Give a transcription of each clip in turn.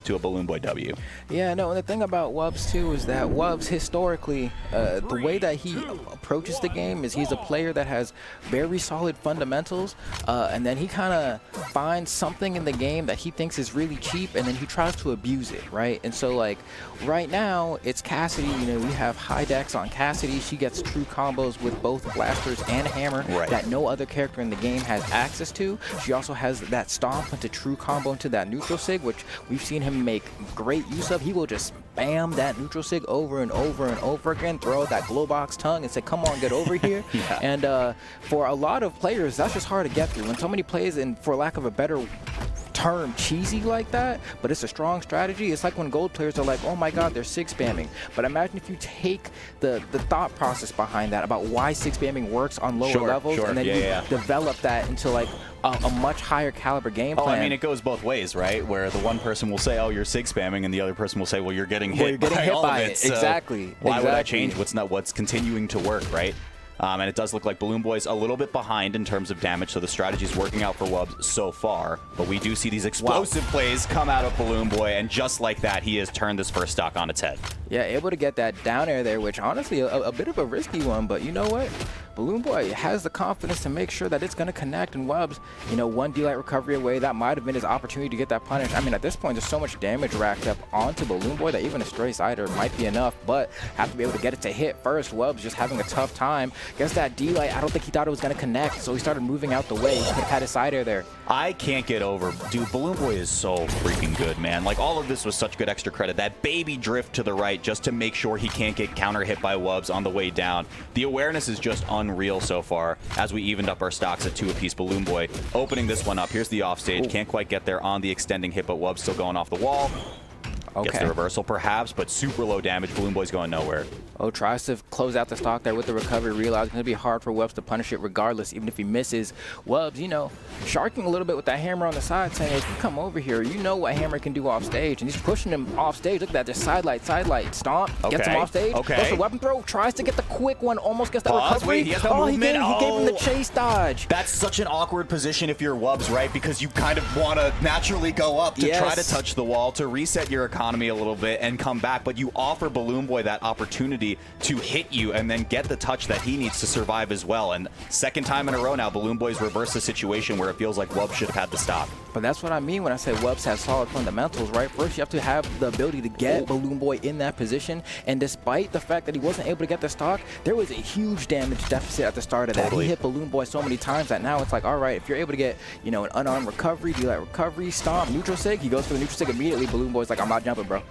to a BalloonBoy W. Yeah, no, and the thing about wubz too is that wubz historically, the way that he approaches the game is he's a player that has very solid fundamentals, and then he kind of finds something in the game that he thinks is really cheap, and then he tries to abuse it, right? And so like right now it's Cassidy. You know, we have high decks on Cassidy. She gets true combos with both blasters and hammer that no other character in the game has access to. She also has that stomp into true combo into that neutral sig, which we've seen him make great use of. He will just spam that neutral sig over and over and over again, throw out that glow box tongue and say, come on, get over here. And for a lot of players, that's just hard to get through. When somebody plays, and for lack of a better term, cheesy like that, but it's a strong strategy. It's like when gold players are like, oh my god, they're sig spamming. But imagine if you take the thought process behind that about why sig spamming works on lower levels, and then you develop that into like a much higher caliber game plan. Oh, I mean, it goes both ways, right? Where the one person will say, oh, you're sig spamming, and the other person will say, well, you're getting hit by it. So exactly. Why would I change what's continuing to work, right? And it does look like BalloonBoy's a little bit behind in terms of damage, so the strategy's working out for wubz so far. But we do see these explosive plays come out of BalloonBoy, and just like that, he has turned this first stock on its head. Yeah, able to get that down air there, which honestly a bit of a risky one, but you know what? BalloonBoy has the confidence to make sure that it's going to connect, and wubz, you know, one D-Light recovery away, that might have been his opportunity to get that punish. I mean, at this point, there's so much damage racked up onto BalloonBoy that even a stray sider might be enough, but have to be able to get it to hit first. wubz just having a tough time. Guess that D-Light, I don't think he thought it was going to connect, so he started moving out the way. He could have had his side air there. I can't get over, dude, BalloonBoy is so freaking good, man. Like, all of this was such good extra credit. That baby drift to the right just to make sure he can't get counter hit by wubz on the way down. The awareness is just unreal so far as we evened up our stocks at 2 apiece. BalloonBoy opening this one up. Here's the offstage. Can't quite get there on the extending hit, but wubz still going off the wall. Gets the reversal perhaps, but super low damage. BalloonBoy's going nowhere. Oh, tries to close out the stock there with the recovery, realizing it's going to be hard for wubz to punish it regardless, even if he misses. wubz, you know, sharking a little bit with that hammer on the side, saying, if you come over here, you know what hammer can do off stage. And he's pushing him off stage. Look at that, just side light, stomp, gets him off stage. Goes for weapon throw, tries to get the quick one, almost gets that recovery. He has no movement. He gave him the chase dodge. That's such an awkward position if you're wubz, right? Because you kind of want to naturally go up to try to touch the wall, to reset your economy a little bit and come back, but you offer BalloonBoy that opportunity to hit you and then get the touch that he needs to survive as well. And second time in a row now, BalloonBoy's reversed the situation where it feels like wubz should have had the stop. But that's what I mean when I say wubz has solid fundamentals, right? First, you have to have the ability to get BalloonBoy in that position, and despite the fact that he wasn't able to get the stock, there was a huge damage deficit at the start of that. He hit BalloonBoy so many times that now it's like, all right, if you're able to get, you know, an unarmed recovery, D-Light recovery, stomp, neutral sig, he goes for the neutral sig immediately. BalloonBoy's like, I'm not jumping, bro.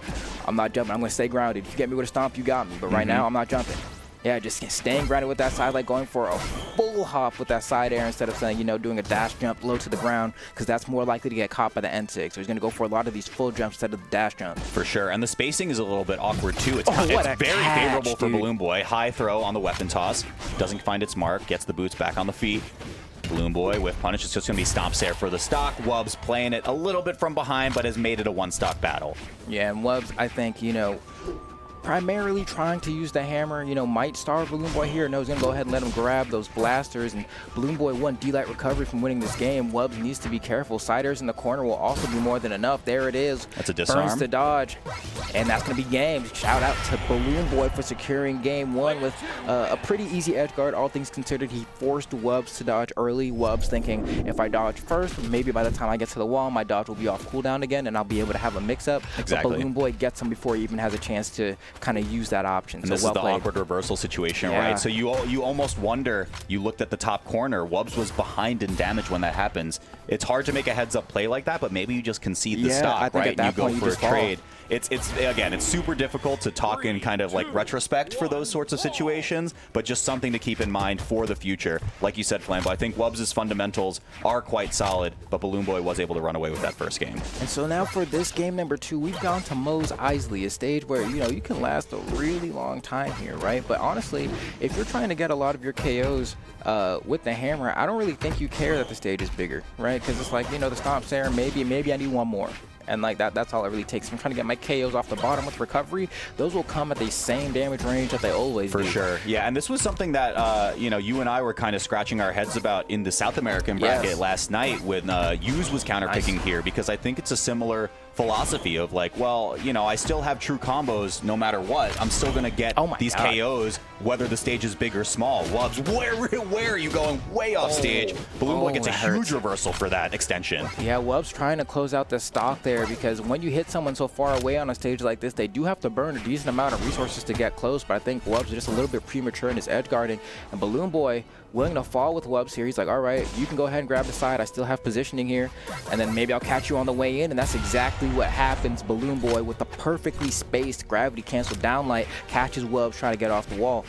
I'm not jumping. I'm going to stay grounded. If you get me with a stomp, you got me. But right now, I'm not jumping. Yeah, just staying grounded with that side, like going for a full hop with that side air instead of saying, you know, doing a dash jump low to the ground, because that's more likely to get caught by the N6. So he's going to go for a lot of these full jumps instead of the dash jump. For sure. And the spacing is a little bit awkward, too. It's very favorable for BalloonBoy. High throw on the weapon toss. Doesn't find its mark. Gets the boots back on the feet. BalloonBoy with punish. It's just going to be stomps there for the stock. wubz playing it a little bit from behind, but has made it a one-stock battle. Yeah, and wubz, I think, you know, primarily trying to use the hammer, you know, might starve BalloonBoy here. No, he's going to go ahead and let him grab those blasters. And BalloonBoy won D-Light recovery from winning this game. wubz needs to be careful. Siders in the corner will also be more than enough. There it is. That's a disarm. Burns the dodge. And that's going to be game. Shout out to BalloonBoy for securing game one with a pretty easy edge guard. All things considered, he forced wubz to dodge early. wubz thinking, if I dodge first, maybe by the time I get to the wall, my dodge will be off cooldown again, and I'll be able to have a mix-up. Exactly. But BalloonBoy gets him before he even has a chance to kind of use that option. And so this is the awkward reversal situation, right? So you almost wonder, you looked at the top corner, wubz was behind in damage when that happens. It's hard to make a heads-up play like that, but maybe you just concede the stock, right? And you go for a trade. It's again, it's super difficult to talk in kind of like retrospect for those sorts of situations, but just something to keep in mind for the future. Like you said, Flambo, I think wubz's fundamentals are quite solid, but BalloonBoy was able to run away with that first game. And so now for this game number 2, we've gone to Mos Eisley, a stage where, you know, you can last a really long time here, right? But honestly, if you're trying to get a lot of your KOs with the hammer, I don't really think you care that the stage is bigger, right? Because it's like, you know, the stomp's there, maybe I need one more. And like that's all it really takes. If I'm trying to get my KOs off the bottom with recovery, those will come at the same damage range that they always do. For sure. Yeah, and this was something that, you know, you and I were kind of scratching our heads about in the South American bracket last night when wubz was counterpicking here, because I think it's a similar philosophy of like, well, you know, I still have true combos no matter what. I'm still gonna get these KOs whether the stage is big or small. wubz, where are you going? Way off stage. BalloonBoy gets a huge reversal for that extension. Yeah, wubz trying to close out the stock there, because when you hit someone so far away on a stage like this, they do have to burn a decent amount of resources to get close, but I think wubz is just a little bit premature in his edge guarding, and BalloonBoy willing to fall with wubz here. He's like, all right, you can go ahead and grab the side. I still have positioning here, and then maybe I'll catch you on the way in, and that's exactly what happens. BalloonBoy with the perfectly spaced gravity cancel downlight catches wubz trying to get off the wall.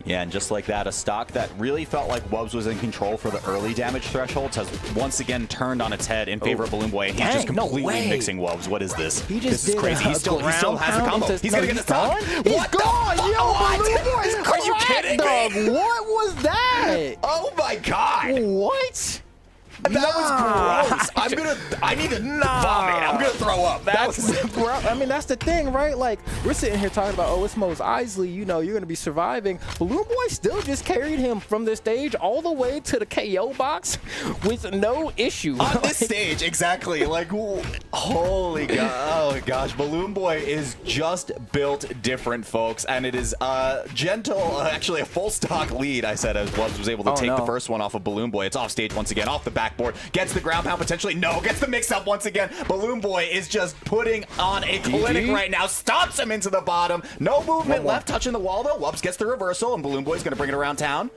Yeah, and just like that, a stock that really felt like wubz was in control for the early damage thresholds has once again turned on its head in favor of BalloonBoy, and he's just completely mixing wubz. What is this? This is crazy. He still has the combo. He's gonna get the stock. He's gone! Yo, BalloonBoy's Are you kidding me? What was that? Oh my god! What? That was gross. I need to vomit. I'm gonna throw up. I mean, that's the thing, right? Like, we're sitting here talking about, oh, it's Mos Eisley, you know, you're gonna be surviving. BalloonBoy still just carried him from the stage all the way to the KO box with no issue. On this stage, exactly. Like, holy god. Oh gosh, BalloonBoy is just built different, folks, and it is gentle, actually a full stock lead, I said, as wubz was able to take the first one off of BalloonBoy. It's off stage once again, off the backboard. Gets the ground pound potentially. No, gets the mix-up once again. BalloonBoy is just putting on a clinic right now. Stops him into the bottom. No movement left, touching the wall, though. wubz gets the reversal, and BalloonBoy's going to bring it around town.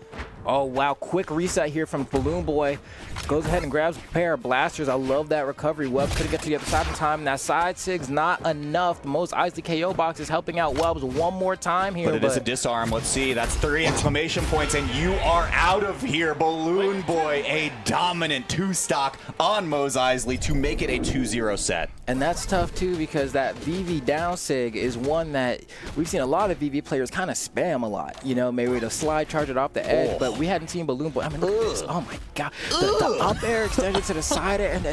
Oh, wow. Quick reset here from BalloonBoy. Goes ahead and grabs a pair of blasters. I love that recovery. wubz couldn't get to the other side in time. That side sig's not enough. The Mos Eisley KO box is helping out wubz one more time here. But it is a disarm. Let's see. That's 3 exclamation points, and you are out of here. BalloonBoy, a dominant 2-stock on Mos Eisley to make it a 2-0 set. And that's tough, too, because that VV down sig is one that we've seen a lot of VV players kind of spam a lot. You know, maybe to slide charge it off the edge, but we hadn't seen BalloonBoy. I mean, look at this. Oh, my God. The up air extended to the side air. And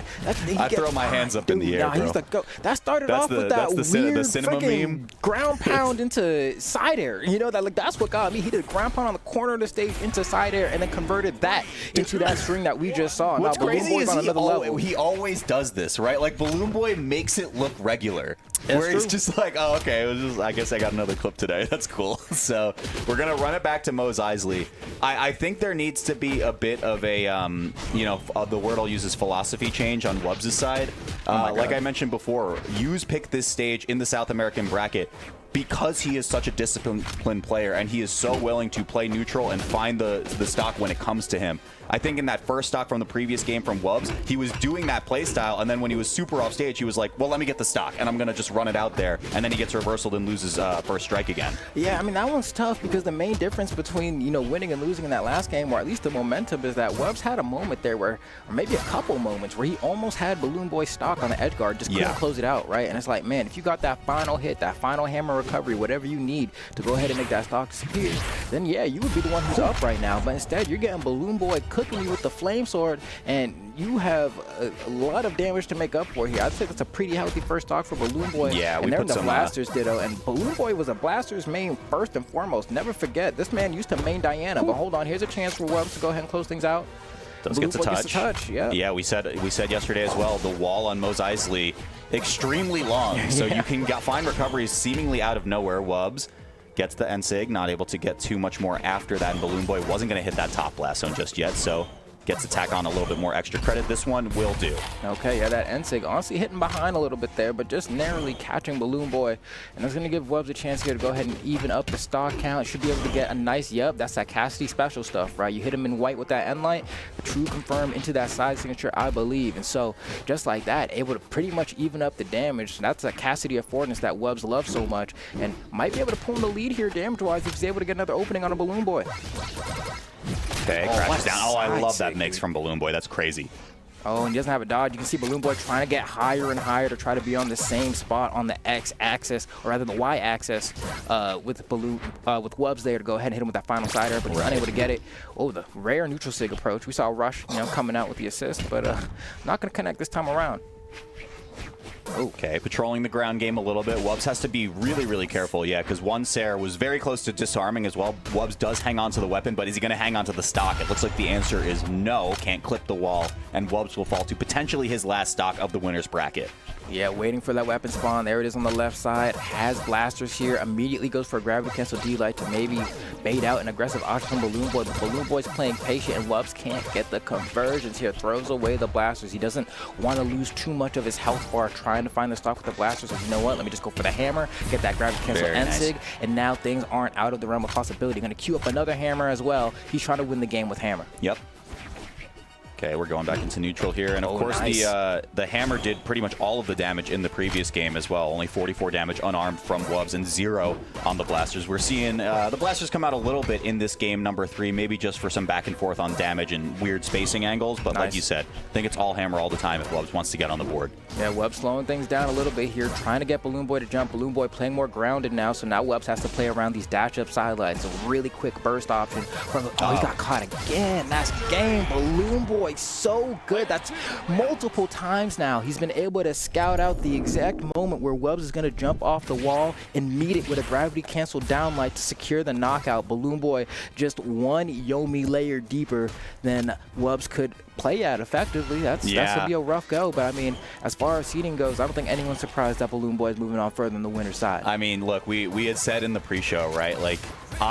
I throw my hands up in the air, bro. He's like, go. That started off with that weird freaking ground pound into side air. You know, that's what got me. He did a ground pound on the corner of the stage into side air and then converted that into that string that we just saw. What's crazy is he always does this, right? Like, BalloonBoy makes it look regular. Where it's just like, oh, okay, it was just, I guess I got another clip today. That's cool. So we're going to run it back to Mos Eisley. I think there needs to be a bit of a, you know, the word I'll use is philosophy change on wubz' side. Like I mentioned before, Hughes picked this stage in the South American bracket because he is such a disciplined player, and he is so willing to play neutral and find the stock when it comes to him. I think in that first stock from the previous game from wubz, he was doing that play style, and then when he was super off stage, he was like, well, let me get the stock, and I'm going to just run it out there, and then he gets reversaled and loses first strike again. Yeah, I mean, that one's tough because the main difference between, you know, winning and losing in that last game, or at least the momentum, is that wubz had a moment there where, or maybe a couple moments, where he almost had BalloonBoy stock on the edge guard, just couldn't close it out, right? And it's like, man, if you got that final hit, that final hammer recovery, whatever you need to go ahead and make that stock disappear, then yeah, you would be the one who's up right now. But instead, you're getting BalloonBoy cooking you with the flame sword, and you have a lot of damage to make up for here. I'd say that's a pretty healthy first stock for BalloonBoy. Yeah, and we put the some blasters ditto, and BalloonBoy was a blasters main first and foremost. Never forget, this man used to main Diana. But hold on, here's a chance for wubz to go ahead and close things out. Does get the touch. Yeah, we said yesterday as well, the wall on Mos Eisley extremely long, so you can find recoveries seemingly out of nowhere. wubz gets the N-Sig, not able to get too much more after that, and BalloonBoy wasn't going to hit that top blast zone just yet, so gets to tack on a little bit more extra credit. This one will do. Okay, yeah, that N-Sig honestly hitting behind a little bit there, but just narrowly catching BalloonBoy. And that's going to give wubz a chance here to go ahead and even up the stock count. Should be able to get a nice, that's that Cassidy special stuff, right? You hit him in white with that N-Light, the true confirm into that side signature, I believe. And so, just like that, able to pretty much even up the damage. That's a Cassidy affordance that wubz loves so much, and might be able to pull in the lead here damage-wise if he's able to get another opening on a BalloonBoy. Okay, crashes down. Oh, I love that mix from BalloonBoy. That's crazy. Oh, and he doesn't have a dodge. You can see BalloonBoy trying to get higher and higher to try to be on the same spot on the X-axis, or rather the Y-axis, with wubz there to go ahead and hit him with that final side air, but he's unable to get it. Oh, the rare neutral sig approach. We saw Rush, you know, coming out with the assist, but not going to connect this time around. Okay, patrolling the ground game a little bit. wubz has to be really, really careful, yeah, because one Sarah was very close to disarming as well. wubz does hang on to the weapon, but is he going to hang on to the stock? It looks like the answer is no. Can't clip the wall, and wubz will fall to potentially his last stock of the winner's bracket. Yeah, waiting for that weapon spawn. There it is on the left side. Has blasters here. Immediately goes for a gravity cancel D-Light to maybe bait out an aggressive option from BalloonBoy. But BalloonBoy's playing patient, and wubz can't get the conversions here. Throws away the blasters. He doesn't want to lose too much of his health bar trying to find the stock with the blasters. So you know what? Let me just go for the hammer, get that gravity cancel N-Sig, and now things aren't out of the realm of possibility. Going to queue up another hammer as well. He's trying to win the game with hammer. Yep. Okay, we're going back into neutral here, and of course the hammer did pretty much all of the damage in the previous game as well. Only 44 damage unarmed from wubz and 0 on the blasters. We're seeing the blasters come out a little bit in this game number 3, maybe just for some back and forth on damage and weird spacing angles, but like you said, I think it's all hammer all the time if wubz wants to get on the board. Yeah, wubz slowing things down a little bit here, trying to get BalloonBoy to jump. BalloonBoy playing more grounded now, so now wubz has to play around these dash-up sidelines. A really quick burst option. From, he got caught again. That's game. BalloonBoy so good. That's multiple times now. He's been able to scout out the exact moment where wubz is going to jump off the wall and meet it with a gravity cancel downlight to secure the knockout. BalloonBoy just one Yomi layer deeper than wubz could play at effectively. That's going to be a rough go, but I mean, as far as seeding goes, I don't think anyone's surprised that BalloonBoy is moving on further than the winner's side. I mean, look, we had said in the pre-show, right, like,